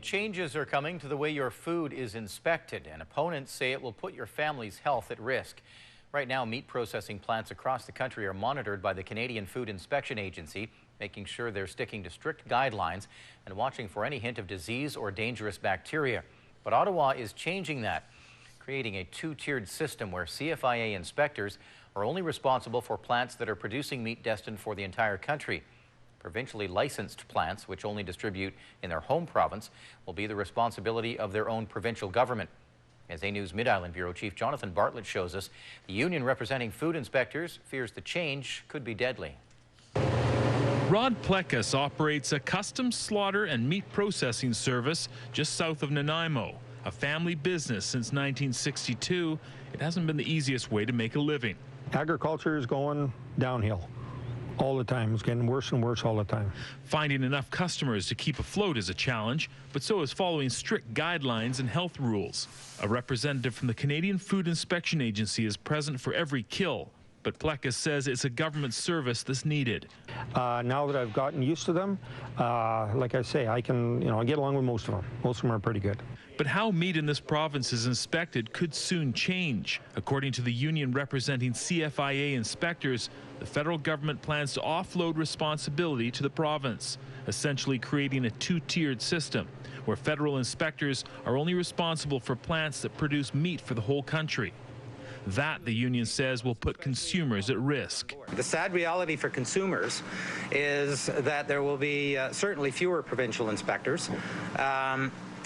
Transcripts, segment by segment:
Changes are coming to the way your food is inspected, and opponents say it will put your family's health at risk. Right now, meat processing plants across the country are monitored by the Canadian Food Inspection Agency, making sure they're sticking to strict guidelines and watching for any hint of disease or dangerous bacteria. But Ottawa is changing that, creating a two-tiered system where CFIA inspectors are only responsible for plants that are producing meat destined for the entire country. Provincially licensed plants, which only distribute in their home province, will be the responsibility of their own provincial government. As A News Mid-Island Bureau Chief Jonathan Bartlett shows us, the union representing food inspectors fears the change could be deadly. Plecas operates a custom slaughter and meat processing service just south of Nanaimo. A family business since 1962, it hasn't been the easiest way to make a living. Agriculture is going downhill all the time. It's getting worse and worse all the time. Finding enough customers to keep afloat is a challenge, but so is following strict guidelines and health rules. A representative from the Canadian Food Inspection Agency is present for every kill, but Plecas says it's a government service that's needed. Now that I've gotten used to them, like I say, I can, I get along with most of them. Most of them are pretty good. But how meat in this province is inspected could soon change. According to the union representing CFIA Inspectors, the federal government plans to offload responsibility to the province, essentially creating a two-tiered system where federal inspectors are only responsible for plants that produce meat for the whole country. That, the union says, will put consumers at risk. The sad reality for consumers is that there will be certainly fewer provincial inspectors.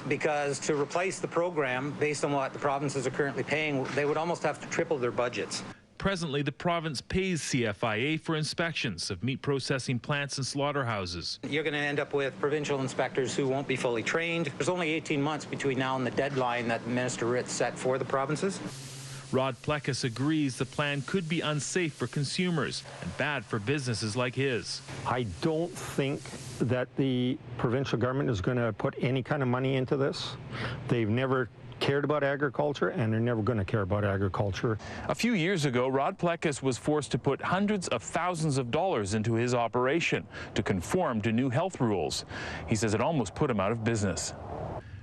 Because to replace the program based on what the provinces are currently paying, they would almost have to triple their budgets. Presently, the province pays CFIA for inspections of meat processing plants and slaughterhouses. You're going to end up with provincial inspectors who won't be fully trained. There's only 18 months between now and the deadline that Minister Ritt set for the provinces. Plecas agrees the plan could be unsafe for consumers and bad for businesses like his. I don't think that the provincial government is going to put any kind of money into this. They've never cared about agriculture, and they're never going to care about agriculture. A few years ago, Plecas was forced to put hundreds of thousands of dollars into his operation to conform to new health rules. He says it almost put him out of business.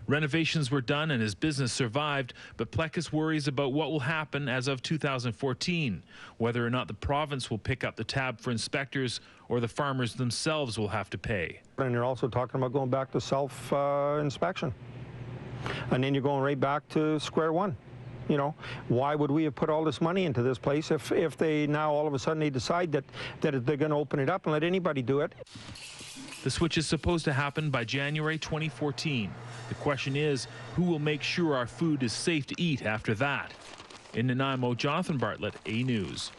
Renovations were done and his business survived, but Plecas worries about what will happen as of 2014, whether or not the province will pick up the tab for inspectors or the farmers themselves will have to pay. And you're also talking about going back to self-inspection. And then you're going right back to square one. Why would we have put all this money into this place if they now all of a sudden they decide that they're going to open it up and let anybody do it? The switch is supposed to happen by January 2014. The question is, who will make sure our food is safe to eat after that? In Nanaimo, Jonathan Bartlett, A News.